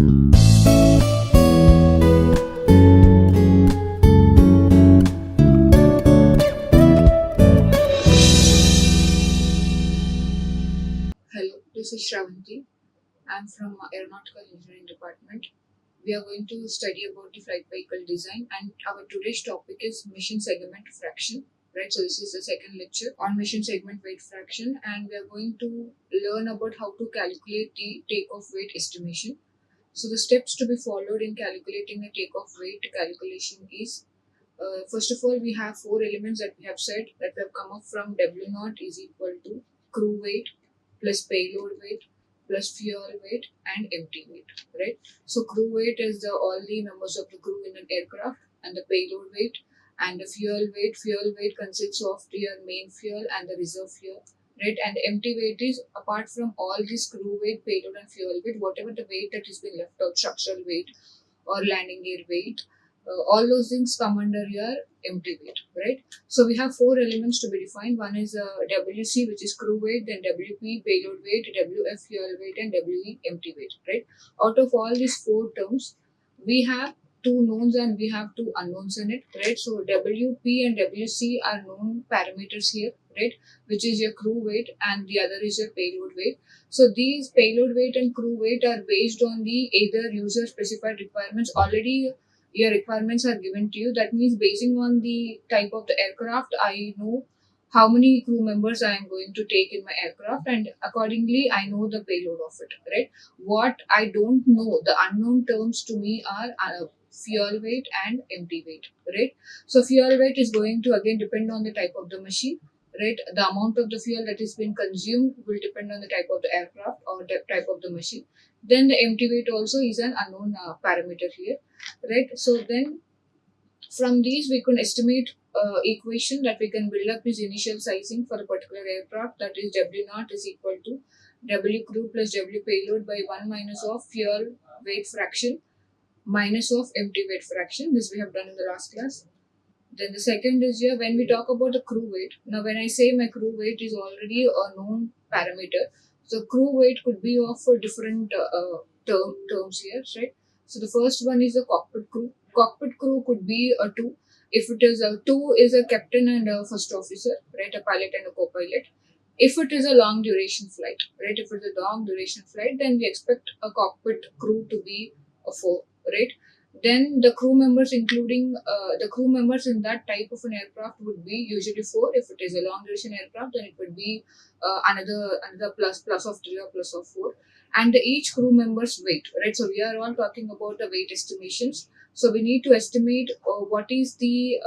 Hello, this is Sravanthi. I'm from Aeronautical Engineering Department. We are going to study about the flight vehicle design, and our today's topic is mission segment fraction. Right, so this is the second lecture on mission segment weight fraction, and we are going to learn about how to calculate the takeoff weight estimation. So the steps to be followed in calculating the takeoff weight calculation is first of all, we have four elements that we have said that we have come up from W naught is equal to crew weight plus payload weight plus fuel weight and empty weight, right? So crew weight is the all the members of the crew in an aircraft, and the payload weight and the fuel weight. Fuel weight consists of your main fuel and the reserve fuel, right? And the empty weight is apart from all this crew weight, payload and fuel weight, whatever the weight that has been left out, structural weight or landing gear weight, all those things come under your empty weight, right? So we have four elements to be defined. One is WC, which is crew weight, then WP payload weight, WF fuel weight, and WE empty weight, right? Out of all these four terms, we have two knowns and we have two unknowns in it, right? So WP and WC are known parameters here, right? Which is your crew weight and the other is your payload weight. So these payload weight and crew weight are based on the either user specified requirements. Already your requirements are given to you. That means basing on the type of the aircraft, I know how many crew members I am going to take in my aircraft, and accordingly I know the payload of it, right? What I don't know, the unknown terms to me are fuel weight and empty weight, right? So fuel weight is going to again depend on the type of the machine, right? The amount of the fuel that is being consumed will depend on the type of the aircraft or the type of the machine. Then the empty weight also is an unknown parameter here, right? So then from these we can estimate equation that we can build up this initial sizing for a particular aircraft, that is W naught is equal to W crew plus W payload by 1 minus of fuel weight fraction minus of empty weight fraction. This we have done in the last class. Then the second is here when we talk about the crew weight. Now when I say my crew weight is already a known parameter, so crew weight could be of different terms here, right? So the first one is the cockpit crew. Cockpit crew could be a two. If it is a two, is a captain and a first officer, right? A pilot and a co-pilot. If it is a long duration flight, right? If it is a long duration flight, then we expect a cockpit crew to be a four, right? Then the crew members, including the crew members in that type of an aircraft, would be usually four. If it is a long duration aircraft, then it would be another plus of three or plus of four. And each crew member's weight, right? So we are all talking about the weight estimations. So we need to estimate what is the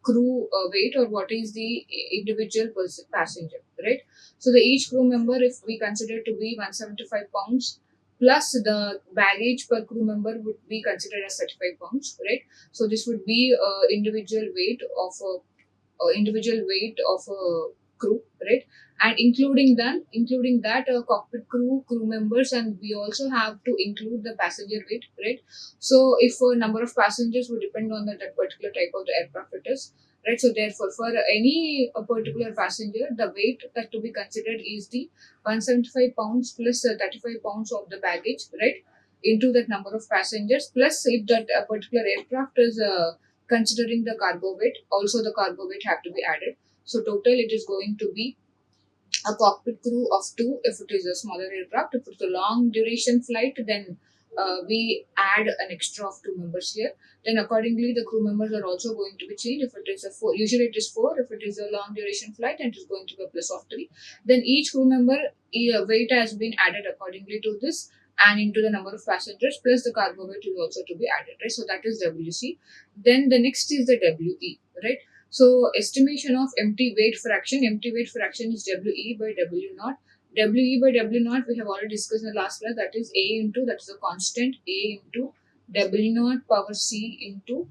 crew weight or what is the individual passenger, right? So the each crew member, if we consider to be 175 pounds, plus the baggage per crew member would be considered as 35 pounds, right? So this would be individual weight of a crew, right? And including that cockpit crew members, and we also have to include the passenger weight, right? So if a number of passengers would depend on that particular type of the aircraft it is, right? So therefore for any particular passenger, the weight that to be considered is the 175 pounds plus 35 pounds of the baggage, right, into that number of passengers, plus if that particular aircraft is considering the cargo weight, also the cargo weight have to be added. So total it is going to be a cockpit crew of two if it is a smaller aircraft. If it's a long duration flight, then we add an extra of two members here. Then accordingly the crew members are also going to be changed. If it is a four, usually it is four. If it is a long duration flight, then it is going to be a plus of three. Then each crew member weight has been added accordingly to this and into the number of passengers, plus the cargo weight is also to be added, right? So that is WC. Then the next is the WE, right? So estimation of empty weight fraction. Empty weight fraction is WE by W naught. WE by W naught we have already discussed in the last class. That is A into, that is a constant, A into W naught power C into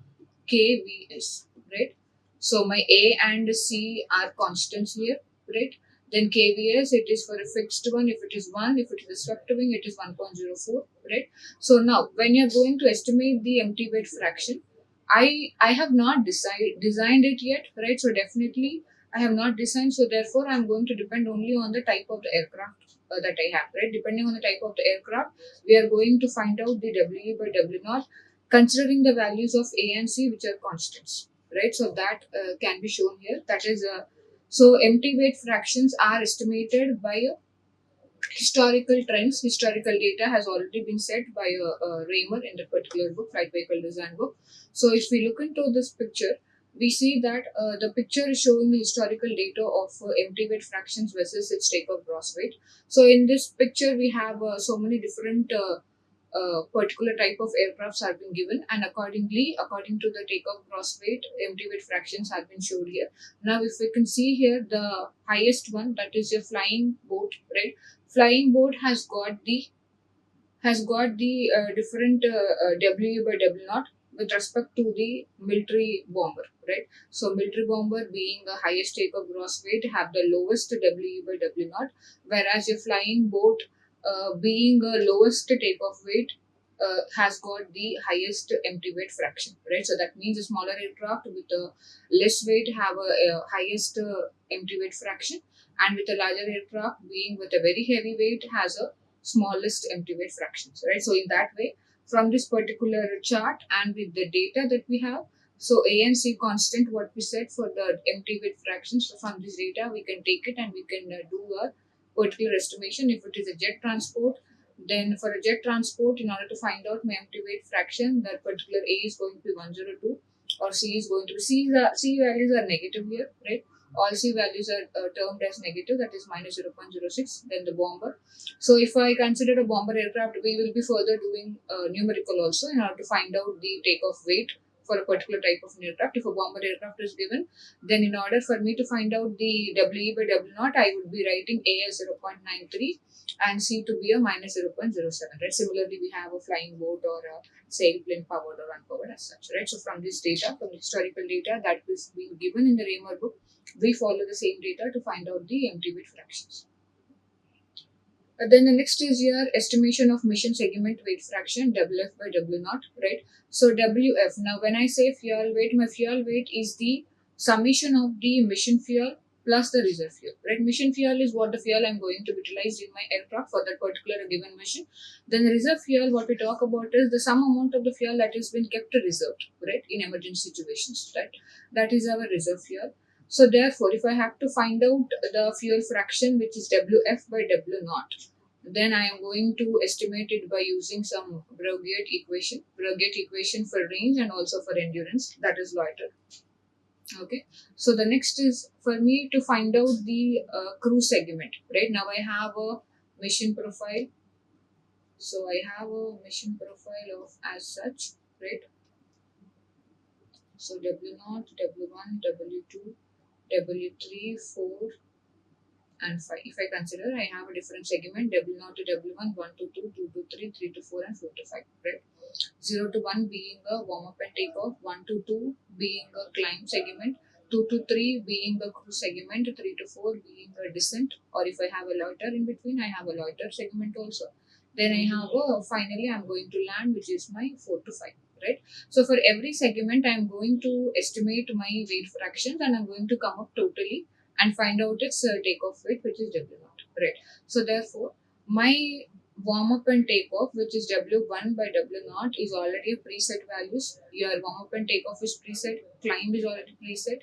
KVS, right? So my A and C are constants here, right? Then KVS, it is for a fixed one. If it is 1, if it is a swept wing, it is 1.04, right? So now when you are going to estimate the empty weight fraction, I have not designed it yet, right? So definitely I have not designed. So therefore, I'm going to depend only on the type of the aircraft, that I have, right? Depending on the type of the aircraft, we are going to find out the WE by W naught, considering the values of A and C, which are constants, right? So that can be shown here. That is, so empty weight fractions are estimated by historical trends. Historical data has already been set by Raymer in the particular book, Flight Vehicle Design book. So if we look into this picture, we see that the picture is showing the historical data of empty weight fractions versus its takeoff gross weight. So in this picture, we have so many different particular type of aircrafts have been given, and accordingly, according to the takeoff gross weight, empty weight fractions have been showed here. Now, if we can see here, the highest one, that is a flying boat, right? Flying boat has got the different W by W naught with respect to the military bomber, right? So military bomber being the highest takeoff gross weight have the lowest W by W naught, whereas a flying boat being a lowest takeoff weight has got the highest empty weight fraction, right? So that means a smaller aircraft with a less weight have a highest empty weight fraction, and with a larger aircraft being with a very heavy weight has a smallest empty weight fractions, right? So in that way, from this particular chart and with the data that we have, so A and C constant, what we said for the empty weight fractions, so from this data we can take it and we can do a particular estimation. If it is a jet transport, then for a jet transport, in order to find out my empty weight fraction, that particular A is going to be 102, or C is going to be C values are negative here, right? All C values are termed as negative, that is minus 0.06. Then the bomber. So if I consider a bomber aircraft, we will be further doing numerical also in order to find out the takeoff weight for a particular type of an aircraft. If a bomber aircraft is given, then in order for me to find out the WE by W naught, I would be writing A as 0.93 and C to be a minus 0.07. Right. Similarly, we have a flying boat or a sailplane powered or unpowered as such. Right. So from this data, from the historical data that is being given in the Raymer book, we follow the same data to find out the empty weight fractions. Then the next is your estimation of mission segment weight fraction, WF by W naught, right? So WF, now when I say fuel weight, my fuel weight is the summation of the mission fuel plus the reserve fuel, right? Mission fuel is what the fuel I'm going to utilize in my aircraft for that particular given mission. Then the reserve fuel, what we talk about is the sum amount of the fuel that has been kept reserved, right? In emergency situations, right? That is our reserve fuel. So therefore, if I have to find out the fuel fraction, which is WF by W naught, then I am going to estimate it by using some Brogate equation for range and also for endurance, that is loiter. Okay, so the next is for me to find out the crew segment, right? Now I have a mission profile. So I have a mission profile of as such, right? So W0, W1, W2, W3, 4, and 5. If I consider, I have a different segment W0 to W1, 1 to 2, 2 to 3, 3 to 4, and 4 to 5. Right? 0 to 1 being a warm up and takeoff, 1 to 2 being a climb segment, 2 to 3 being a cruise segment, 3 to 4 being a descent, or if I have a loiter in between, I have a loiter segment also. Then I have a finally I'm going to land, which is my 4 to 5. Right? So for every segment, I'm going to estimate my weight fractions and I'm going to come up totally and find out its takeoff weight, which is W0. Right. So therefore, my warm up and takeoff, which is W1 by W0, is already a preset values. Your warm up and takeoff is preset, climb is already preset,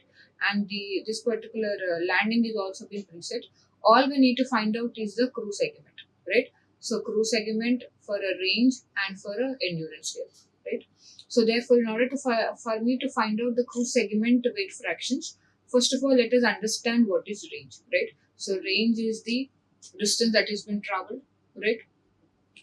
and this particular landing is also been preset. All we need to find out is the crew segment, right? So crew segment for a range and for a endurance here, right? So therefore, in order to for me to find out the crew segment weight fractions, first of all, let us understand what is range, right? So range is the distance that has been traveled, right?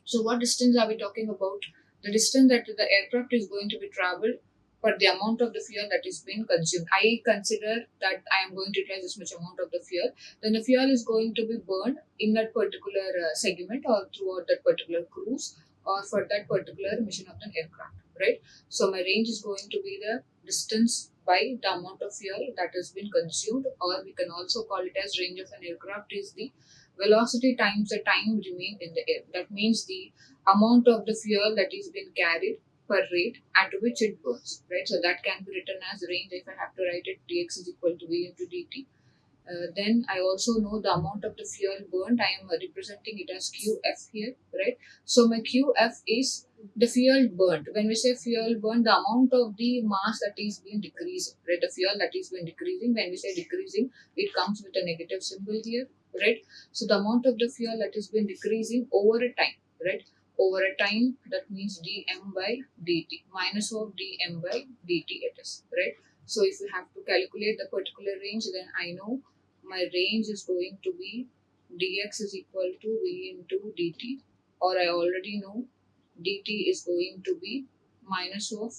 So what distance are we talking about? The distance that the aircraft is going to be traveled for the amount of the fuel that is being consumed. I consider that I am going to utilize this much amount of the fuel. Then the fuel is going to be burned in that particular segment or throughout that particular cruise or for that particular mission of the aircraft, right? So my range is going to be the distance by the amount of fuel that has been consumed, or we can also call it as range of an aircraft is the velocity times the time remained in the air. That means the amount of the fuel that is being carried per rate at which it burns, right? So that can be written as range. If I have to write it, dx is equal to v into dt. Then I also know the amount of the fuel burned. I am representing it as QF here, right? So my QF is the fuel burnt. When we say fuel burnt, the amount of the mass that is being decreasing, right? The fuel that is being decreasing. When we say decreasing, it comes with a negative symbol here, right? So the amount of the fuel that is being decreasing over a time, right? Over a time, that means dm by dt, minus of dm by dt it is, right? So if we have to calculate the particular range, then I know my range is going to be dx is equal to v into dt, or I already know dt is going to be minus of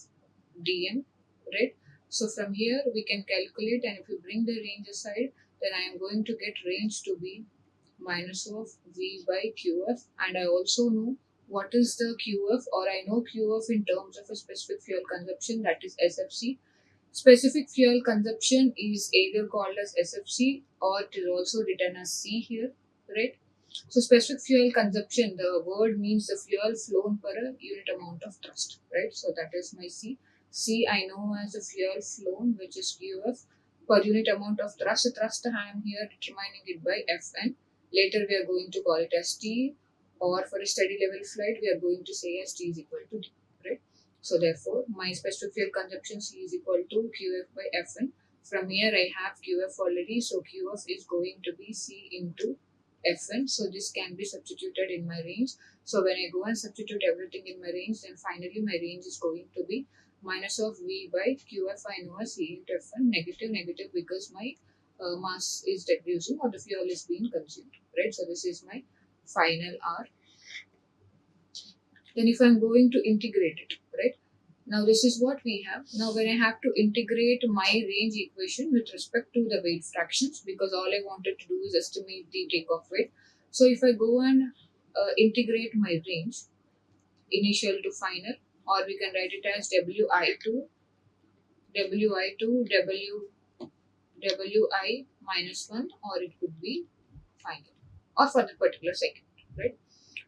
dm, right? So from here we can calculate, and if we bring the range aside, then I am going to get range to be minus of v by qf, and I also know what is the qf, or I know qf in terms of a specific fuel consumption, that is SFC. Specific fuel consumption is either called as SFC or it is also written as C here, right? So specific fuel consumption, the word means the fuel flown per a unit amount of thrust, right? So that is my C. C I know as the fuel flown, which is QF, per unit amount of thrust. The thrust I am here determining it by Fn. Later we are going to call it as T, or for a steady level flight we are going to say as T is equal to D, right? So therefore, my specific fuel consumption C is equal to QF by Fn. From here I have QF already, so QF is going to be C into Fn. So this can be substituted in my range. So when I go and substitute everything in my range, then finally my range is going to be minus of V by QF I know as C into Fn, negative, negative, because my mass is reducing or the fuel is being consumed, right? So this is my final R. Then if I'm going to integrate it, right? Now this is what we have. Now when I have to integrate my range equation with respect to the weight fractions, because all I wanted to do is estimate the takeoff weight. So if I go and integrate my range, initial to final, or we can write it as Wi to Wi minus 1, or it could be final, or for the particular segment, right?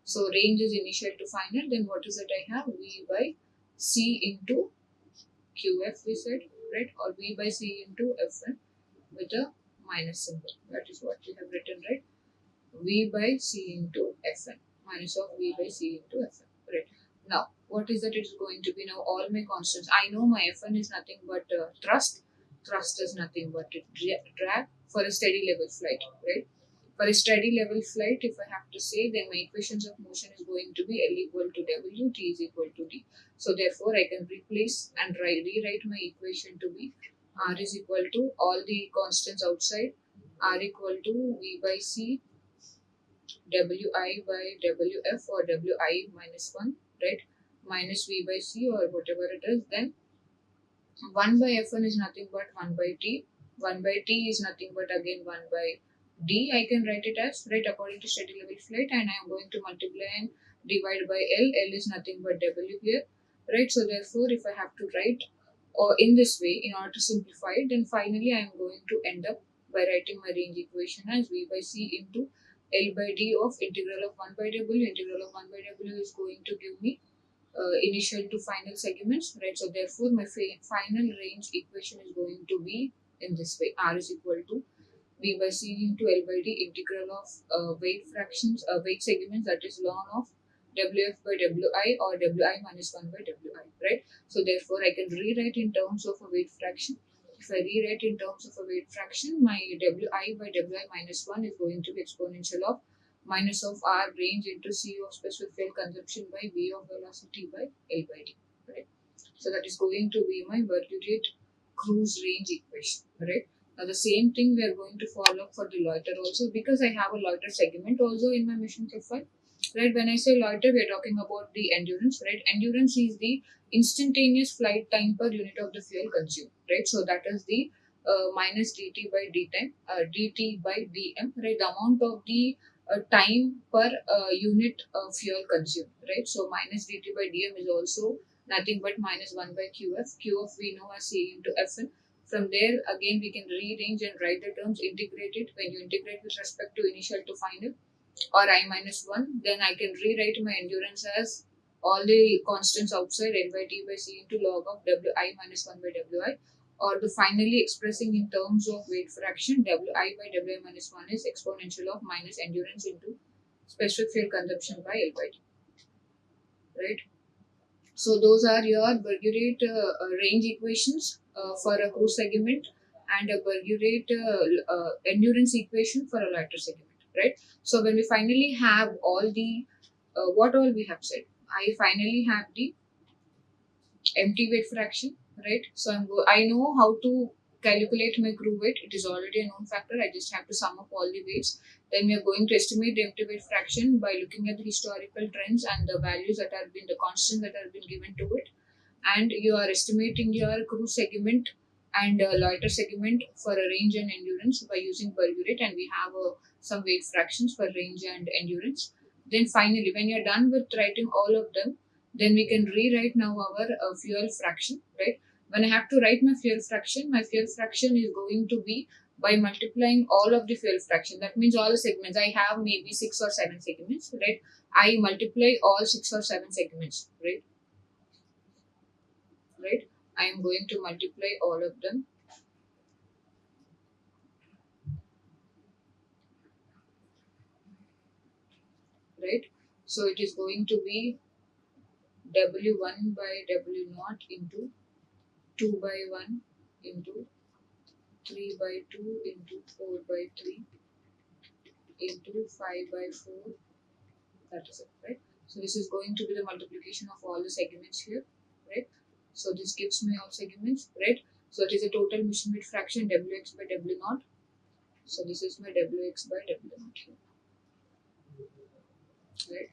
So range is initial to final, then what is it I have? V by C into QF we said, right? Or V by C into Fn with a minus symbol. That is what we have written, right? V by C into Fn, minus of V by C into Fn, right? Now, what is that it is going to be? Now, all my constants. I know my Fn is nothing but thrust. Thrust is nothing but drag for a steady level flight, right? For a steady level flight, if I have to say, then my equations of motion is going to be L equal to W, T is equal to D. So therefore, I can replace and rewrite my equation to be R is equal to all the constants outside, R equal to V by C, Wi by Wf, or Wi minus 1, right? Minus V by C, or whatever it is. Then 1 by Fn is nothing but 1 by T. 1 by T is nothing but again 1 by D. I can write it as, right, according to steady level flight, and I am going to multiply and divide by L. L is nothing but W here, right? So therefore, if I have to write or in this way in order to simplify it, then finally I am going to end up by writing my range equation as V by C into L by D of integral of 1 by W. Integral of 1 by W is going to give me initial to final segments, right? So therefore, my final range equation is going to be in this way: R is equal to V by C into L by D integral of weight fractions, weight segments, that is ln of Wf by Wi, or Wi minus 1 by Wi, right? So therefore, I can rewrite in terms of a weight fraction. If I rewrite in terms of a weight fraction, my Wi by Wi minus 1 is going to be exponential of minus of R range into C of specific fuel consumption by V of velocity by L by D, right? So that is going to be my work rate cruise range equation, right? Now the same thing we are going to follow for the loiter also, because I have a loiter segment also in my mission profile, right? When I say loiter, we are talking about the endurance, right? Endurance is the instantaneous flight time per unit of the fuel consumed, right? So that is the minus dt by d time, dt by dm, right? The amount of the time per unit fuel consumed, right? So minus dt by dm is also nothing but minus 1 by qf. Qf we know as C into Fn. From there, again, we can rearrange and write the terms, integrate it. When you integrate with respect to initial to final, or I minus 1, then I can rewrite my endurance as all the constants outside L by T by C into log of Wi minus 1 by Wi, or the finally expressing in terms of weight fraction, Wi by Wi minus 1 is exponential of minus endurance into specific fuel consumption by L by T, right? So those are your Burgurate range equations for a cruise segment and a Burgurate endurance equation for a lighter segment, right? So when we finally have all the what all we have said, I finally have the empty weight fraction, right? So I know how to calculate my crew weight. It is already a known factor. I just have to sum up all the weights. Then we are going to estimate the empty weight fraction by looking at the historical trends and the values that have been the constants that have been given to it. And you are estimating your crew segment and loiter segment for a range and endurance by using Burgurate, and we have some weight fractions for range and endurance. Then finally, when you're done with writing all of them, then we can rewrite now our fuel fraction, right? When I have to write my fuel fraction is going to be by multiplying all of the fuel fraction. That means all the segments. I have maybe 6 or 7 segments, right? I multiply all 6 or 7 segments, right? Right? I am going to multiply all of them, right? So it is going to be W1 by W0 into 2 by 1 into 3 by 2 into 4 by 3 into 5 by 4. That is it, right? So this is going to be the multiplication of all the segments here, right? So this gives me all segments, right? So it is a total mission weight fraction Wx by W0. So this is my Wx by W0 here, right?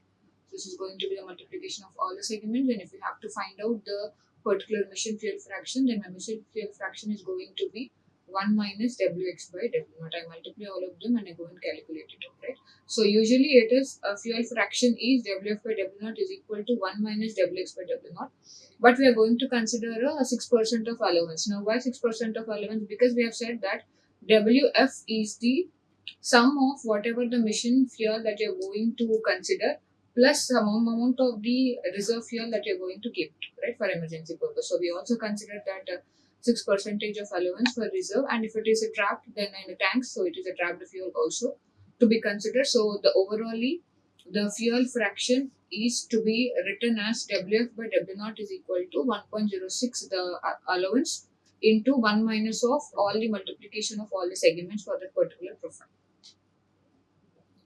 This is going to be the multiplication of all the segments, and if you have to find out the particular mission fuel fraction, then my mission fuel fraction is going to be 1 minus Wx by W0. I multiply all of them and I go and calculate it out, right? So usually it is a fuel fraction is Wf by W0 is equal to 1 minus Wx by W0, but we are going to consider a 6% of allowance. Now why 6% of allowance? Because we have said that Wf is the sum of whatever the mission fuel that you're going to consider plus some amount of the reserve fuel that you're going to keep, right, for emergency purpose. So we also consider that 6% of allowance for reserve, and if it is a trapped, then in the tanks, so it is a trapped fuel also to be considered. So the overally the fuel fraction is to be written as Wf by W0 is equal to 1.06 the allowance into 1 minus of all the multiplication of all the segments for that particular profile,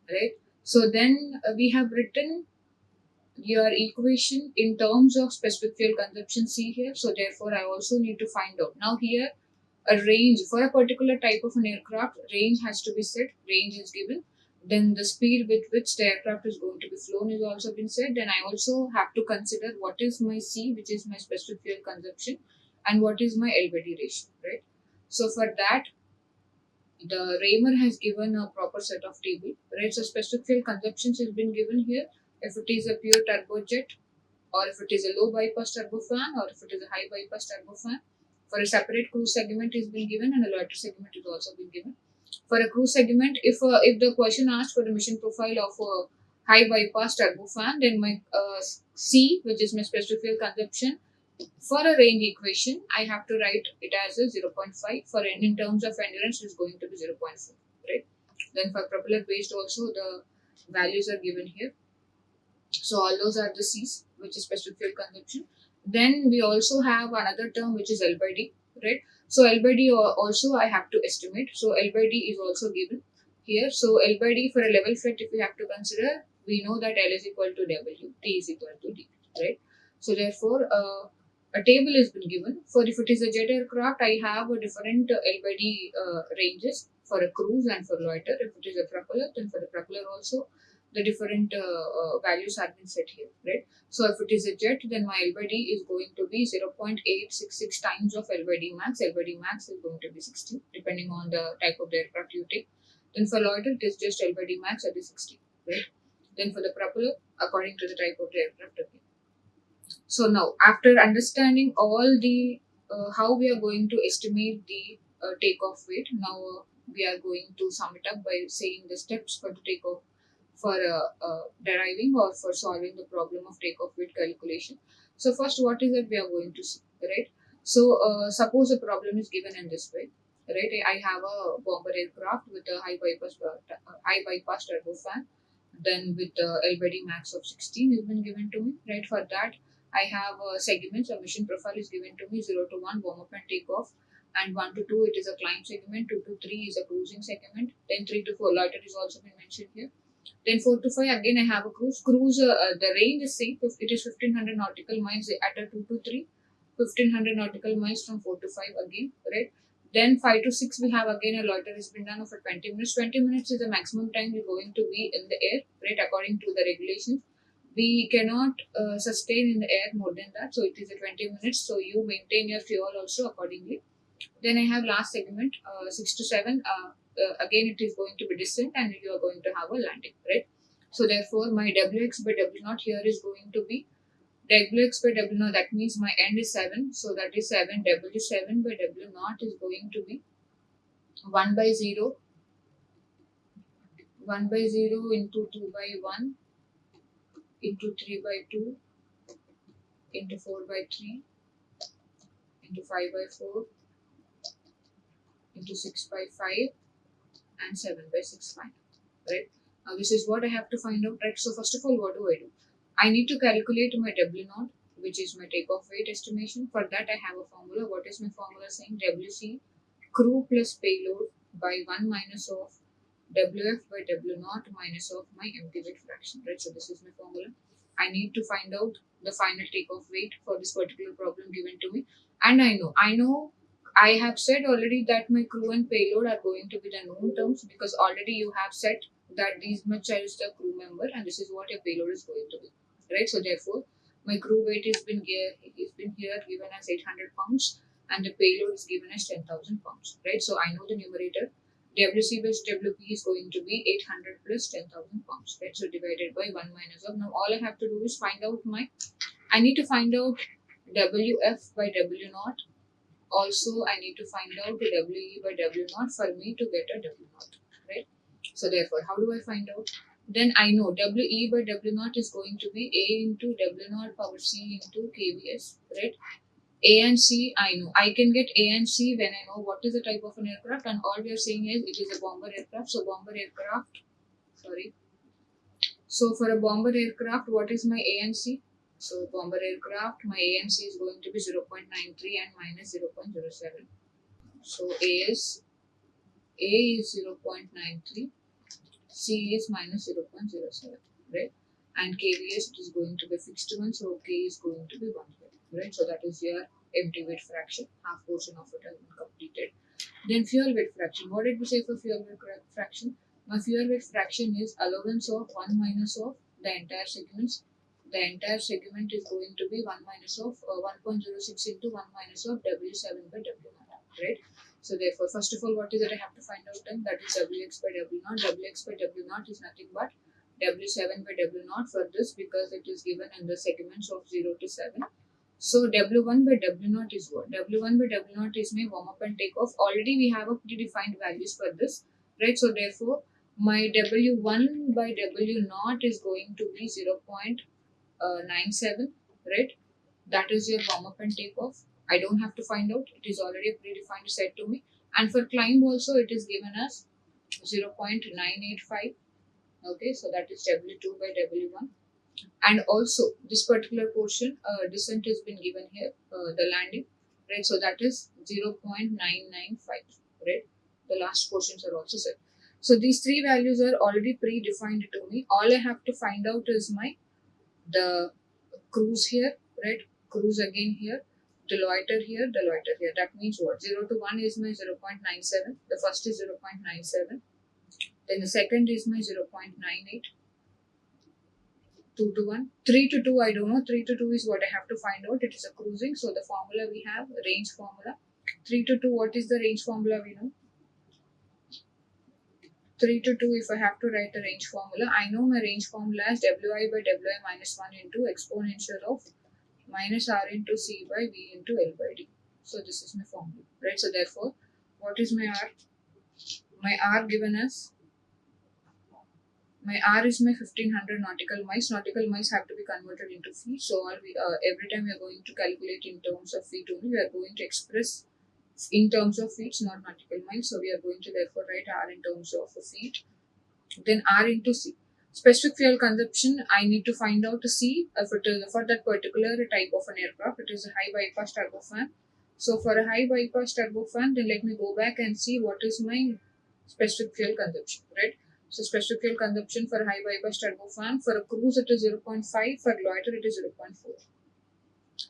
right? So then we have written your equation in terms of specific fuel consumption C here. So therefore, I also need to find out. Now here, a range for a particular type of an aircraft, range has to be set. Range is given. Then the speed with which the aircraft is going to be flown is also been set. Then I also have to consider what is my C, which is my specific fuel consumption, and what is my LBD ratio, right? So for that, the Raymer has given a proper set of table, right? So specific fuel consumptions has been given here. If it is a pure turbojet, or if it is a low bypass turbofan, or if it is a high bypass turbofan. For a separate cruise segment is been given, and a loiter segment is also been given. For a cruise segment, if the question asked for the mission profile of a high bypass turbofan, then my C, which is my specific fuel consumption, for a range equation, I have to write it as a 0.5. For in terms of endurance, it is going to be 0.4, right? Then for propeller based also, the values are given here. So all those are the C's, which is specific fuel consumption. Then we also have another term which is L by D, right? So L by D also I have to estimate. So L by D is also given here. So L by D for a level fit, if we have to consider, we know that L is equal to W, T is equal to D, right? So therefore, a table has been given. For if it is a jet aircraft, I have a different L by D ranges for a cruise and for loiter. If it is a propeller, then for the propeller also the different values have been set here, right? So if it is a jet, then my L by D is going to be 0.866 times of L by D max. L by D max is going to be 60, depending on the type of the aircraft you take. Then for loiter, it is just L by D max that is 60, right? Then for the propeller, according to the type of the aircraft again. So now, after understanding all the how we are going to estimate the takeoff weight, now we are going to sum it up by saying the steps for the takeoff for deriving or for solving the problem of takeoff weight calculation. So first, what is it we are going to see, right? Suppose a problem is given in this way, right? I have a bomber aircraft with a high bypass turbofan, then with the LBD max of 16 has been given to me, right? For that, I have segments. A mission profile is given to me 0 to 1 warm up and takeoff, and 1 to 2 it is a climb segment, 2 to 3 is a cruising segment, then 3 to 4 loiter is also been mentioned here. Then 4 to 5 again I have a cruise. The range is same. It is 1500 nautical miles at a 2 to 3. 1500 nautical miles from 4 to 5 again, right? Then 5 to 6 we have again a loiter has been done for 20 minutes. 20 minutes is the maximum time we're going to be in the air, right? According to the regulations. We cannot sustain in the air more than that. So it is a 20 minutes. So you maintain your fuel also accordingly. Then I have last segment, 6 to 7. Again, it is going to be descent and you are going to have a landing, right? So therefore, my Wx by W naught here is going to be Wx by W naught. That means my end is 7. So that is 7. W7 by W naught is going to be 1 by 0. 1 by 0 into 2 by 1 into 3 by 2 into 4 by 3 into 5 by 4 into 6 by 5 and 7 by 6 final, right? Now this is what I have to find out, right? So first of all, what do? I need to calculate my W naught, which is my takeoff weight estimation. For that, I have a formula. What is my formula saying? WC crew plus payload by 1 minus of WF by W naught minus of my empty weight fraction, right? So this is my formula. I need to find out the final takeoff weight for this particular problem given to me. And I have said already that my crew and payload are going to be the known terms, because already you have said that these much is the crew member and this is what your payload is going to be, right? So therefore, my crew weight has been here given as 800 pounds and the payload is given as 10,000 pounds, right? So I know the numerator. WC plus WP is going to be 800 plus 10,000 pounds, right? So divided by 1 minus of. Now all I have to do is I need to find out WF by W naught. Also, I need to find out the WE by W naught for me to get a W naught, right? So therefore, how do I find out? Then I know WE by W naught is going to be A into W naught power C into KVS, right? A and C, I know. I can get A and C when I know what is the type of an aircraft, and all we are saying is it is a bomber aircraft. So bomber aircraft, sorry. So for a bomber aircraft, what is my A and C? So bomber aircraft, my A and C is going to be 0.93 and minus 0.07. So A is 0.93, C is minus 0.07, right? And KVS is going to be fixed one, so K is going to be 1 here, right? So that is your empty weight fraction, half portion of it has been completed. Then fuel weight fraction. What did we say for fuel weight fraction? My fuel weight fraction is allowance of 1 minus of the entire segments. The entire segment is going to be 1 minus of 1.06 into 1 minus of W7 by W0, right? So therefore, first of all, what is that I have to find out then? That is Wx by W0. Wx by W0 is nothing but W7 by W0 for this, because it is given in the segments of 0 to 7. So W1 by W0 is what? W1 by W0 is my warm up and takeoff. Already we have a predefined values for this, right? So therefore, my W1 by W0 is going to be 0.97, right? That is your warm up and takeoff. I don't have to find out. It is already predefined set to me. And for climb also, it is given as 0.985. Okay, so that is W2 by W1. And also this particular portion, descent has been given here, the landing, right? So that is 0.995, right? The last portions are also set. So these three values are already predefined to me. All I have to find out is the cruise here, right? Cruise again here, the loiter here, the loiter here. That means what? 0 to 1 is my 0.97. The first is 0.97. Then the second is my 0.98. 2 to 1. 3 to 2, I don't know. 3 to 2 is what I have to find out. It is a cruising. So the formula we have, range formula. 3 to 2, what is the range formula we know? 3 to 2, if I have to write the range formula, I know my range formula is Wi by Wi minus 1 into exponential of minus R into C by V into L by D. So this is my formula, right? So therefore, what is my R? My R given as My R is my 1500 nautical miles. Nautical miles have to be converted into feet. So every time we are going to calculate in terms of feet only, we are going to express in terms of feet, not nautical miles. So we are going to therefore write R in terms of feet. Then R into C. Specific fuel consumption, I need to find out C if it is for that particular type of an aircraft. It is a high bypass turbofan. So for a high bypass turbofan, then let me go back and see what is my specific fuel consumption, right? So specific fuel consumption for high bypass turbofan, for a cruise it is 0.5, for loiter it is 0.4.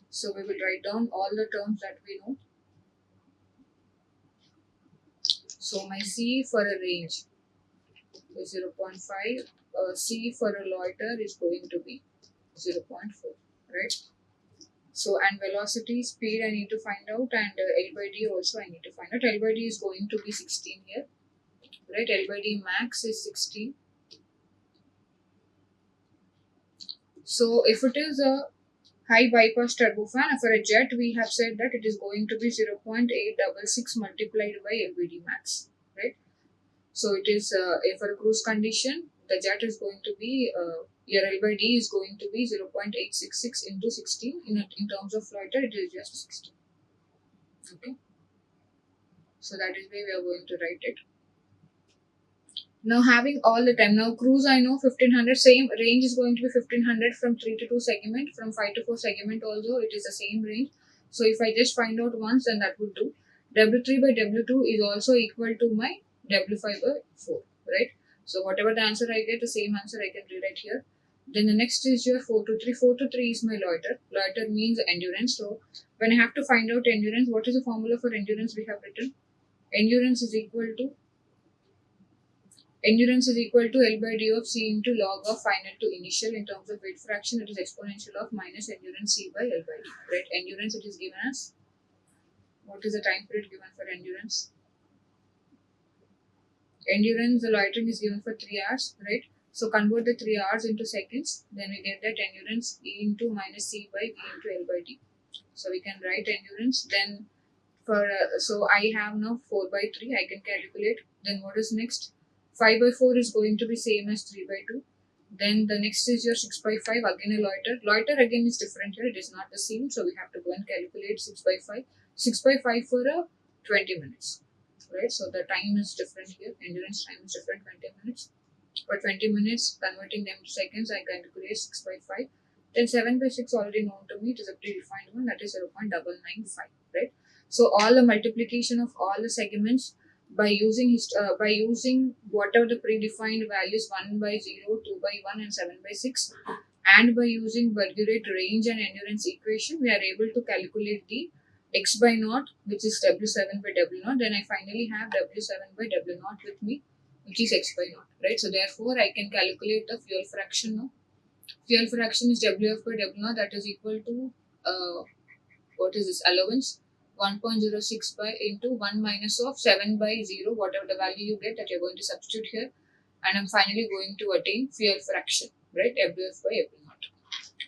So we will write down all the terms that we know. So my C for a range is 0.5, C for a loiter is going to be 0.4, right? So, and velocity, speed I need to find out, and L by D also I need to find out. L by D is going to be 16 here, right? L by D max is 16. So, if it is a high bypass turbofan, for a jet, we have said that it is going to be 0.866 multiplied by L by D max, right? So it is for a cruise condition, the jet is going to be your L by D is going to be 0.866 into 16. In terms of loiter, it is just 16. Okay. So that is where we are going to write it. Now having all the time, now cruise I know 1500, same range is going to be 1500 from 3 to 2 segment, from 5 to 4 segment also it is the same range. So if I just find out once, then that would do. W3 by W2 is also equal to my W5 by 4, right? So whatever the answer I get, the same answer I can rewrite here. Then the next is your 4 to 3. 4 to 3 is my loiter. Loiter means endurance. So when I have to find out endurance, what is the formula for endurance we have written? Endurance is equal to L by D of C into log of final to initial. In terms of weight fraction, it is exponential of minus endurance C by L by D, right? Endurance it is given as, what is the time period given for endurance? Endurance, the loitering is given for 3 hours, right? So convert the 3 hours into seconds, then we get that endurance E into minus C by V into L by D. So we can write endurance. Then for so I have now 4 by 3, I can calculate. Then what is next? 5 by 4 is going to be same as 3 by 2. Then the next is your 6 by 5, again a loiter. Loiter again is different here, it is not the same. So we have to go and calculate 6 by 5. 6 by 5 for 20 minutes, right? So the time is different here, endurance time is different, 20 minutes. For 20 minutes, converting them to seconds, I calculate 6 by 5. Then 7 by 6 already known to me, it is a predefined one, that is 0.995, right? So all the multiplication of all the segments by using whatever the predefined values 1 by 0, 2 by 1 and 7 by 6, and by using Burgurate range and endurance equation, we are able to calculate the x by naught, which is W7 by W naught. Then I finally have W7 by W naught with me, which is x by naught, right? So therefore I can calculate the fuel fraction now. Fuel fraction is WF by W naught, that is equal to what is this, allowance, 1.06 by into 1 minus of 7 by 0, whatever the value you get, that you're going to substitute here, and I'm finally going to attain fuel fraction, right? WF by W naught.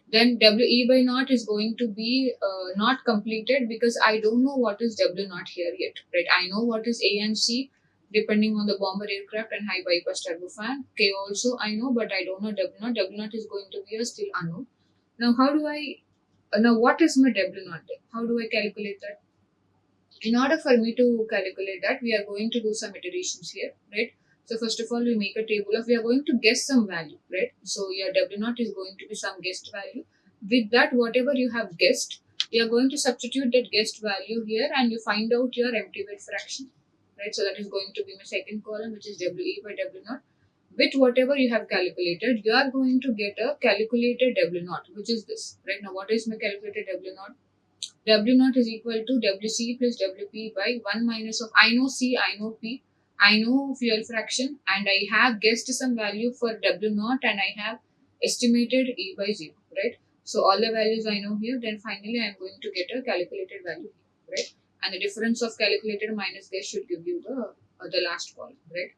Then WE by naught is going to be not completed because I don't know what is W naught here yet, right? I know what is A and C depending on the bomber aircraft and high bypass turbofan. K also I know, but I don't know W naught. W naught is going to be a still unknown. Now how do I now what is my W naught? How do I calculate that? In order for me to calculate that, we are going to do some iterations here, right? So first of all, we make a table of, we are going to guess some value, right? So your W naught is going to be some guessed value. With that, whatever you have guessed, you are going to substitute that guessed value here and you find out your empty weight fraction, right? So that is going to be my second column, which is WE by W naught. With whatever you have calculated, you are going to get a calculated W naught, which is this, right? Now, what is my calculated W naught? W naught is equal to WC plus WP by 1 minus of, I know C, I know P, I know fuel fraction, and I have guessed some value for W naught and I have estimated E by 0, right? So all the values I know here, then finally I am going to get a calculated value here, right? And the difference of calculated minus guess should give you the last column, right?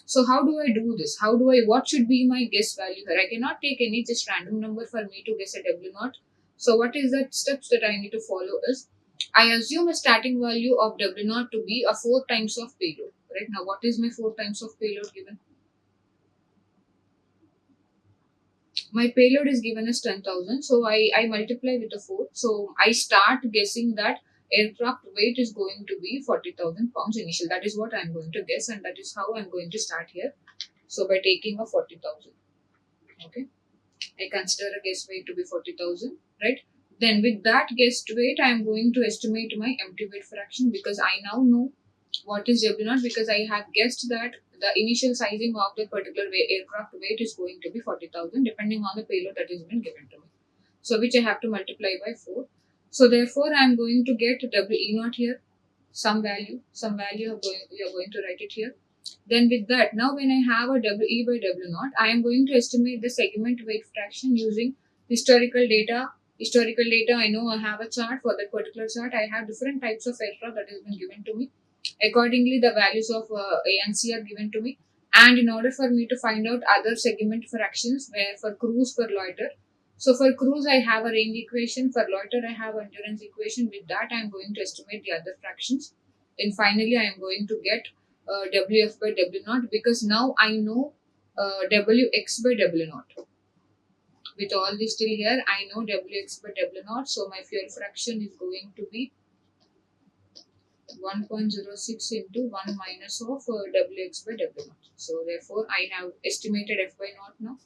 So how do I do this? What should be my guess value here? I cannot take any just random number for me to guess a W naught. So what is the steps that I need to follow is, I assume a starting value of W naught to be a 4 times of payload, right? Now what is my 4 times of payload given? My payload is given as 10,000, so I multiply with the 4. So I start guessing that aircraft weight is going to be 40,000 pounds initial. That is what I'm going to guess, and that is how I'm going to start here. So by taking a 40,000, okay, I consider a guess weight to be 40,000, right? Then with that guessed weight, I am going to estimate my empty weight fraction, because I now know what is W naught, because I have guessed that the initial sizing of the particular aircraft weight is going to be 40,000 depending on the payload that has been given to me. So which I have to multiply by 4. So therefore I am going to get W E naught here, some value we are going to write it here. Then with that, now when I have a WE by W naught, I am going to estimate the segment weight fraction using historical data. Historical data, I know I have a chart. For that particular chart, I have different types of aircraft that has been given to me. Accordingly, the values of A and C are given to me. And in order for me to find out other segment fractions, where for cruise, for loiter. So for cruise, I have a range equation. For loiter, I have endurance equation. With that, I am going to estimate the other fractions. Then finally, I am going to get Wf by W naught, because now I know Wx by W naught. With all this till here, I know Wx by W naught. So my fuel fraction is going to be 1.06 into 1 minus of Wx by W naught. So therefore, I have estimated F by naught now.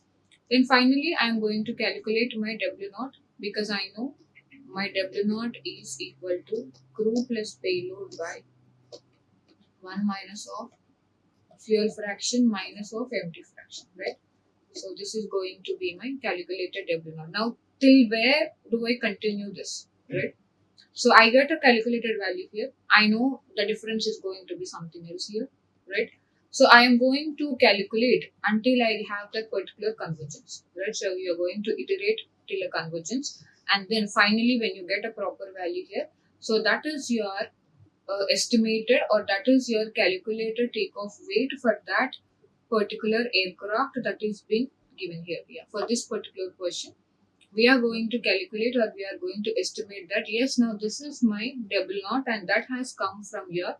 Then finally, I am going to calculate my W naught, because I know my W naught is equal to crew plus payload by 1 minus of fuel fraction minus of empty fraction, right? So this is going to be my calculated W naught. Now, till where do I continue this, right? So I get a calculated value here. I know the difference is going to be something else here, right? So I am going to calculate until I have that particular convergence, right? So you are going to iterate till a convergence, and then finally when you get a proper value here, so that is your estimated, or that is your calculated takeoff weight for that particular aircraft that is being given here. Yeah, for this particular question, we are going to calculate, or we are going to estimate that yes, now this is my W naught, and that has come from your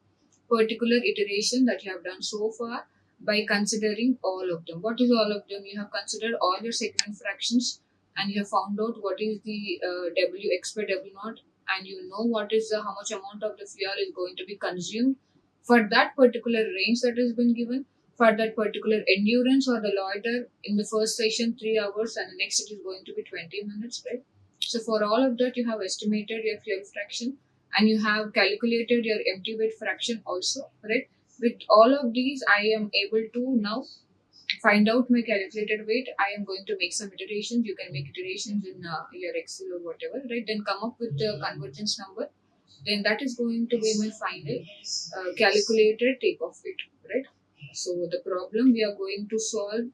particular iteration that you have done so far by considering all of them. What is all of them? You have considered all your segment fractions, and you have found out what is the Wx by W naught, and you know what is the how much amount of the fuel is going to be consumed for that particular range that has been given, for that particular endurance or the loiter. In the first session 3 hours, and the next it is going to be 20 minutes, right? So for all of that, you have estimated your fuel fraction, and you have calculated your empty weight fraction also, right? With all of these, I am able to now find out my calculated weight. I am going to make some iterations. You can make iterations in your Excel or whatever, right? Then come up with the convergence number. Then that is going to be my final calculated takeoff weight, right? So the problem we are going to solve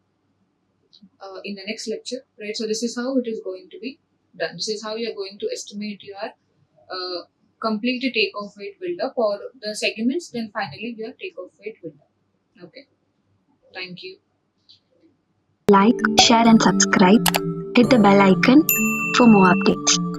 in the next lecture, right? So this is how it is going to be done. This is how you are going to estimate your complete takeoff weight build-up, or the segments, then finally your takeoff weight build-up. Okay, thank you. Like, share and subscribe. Hit the bell icon for more updates.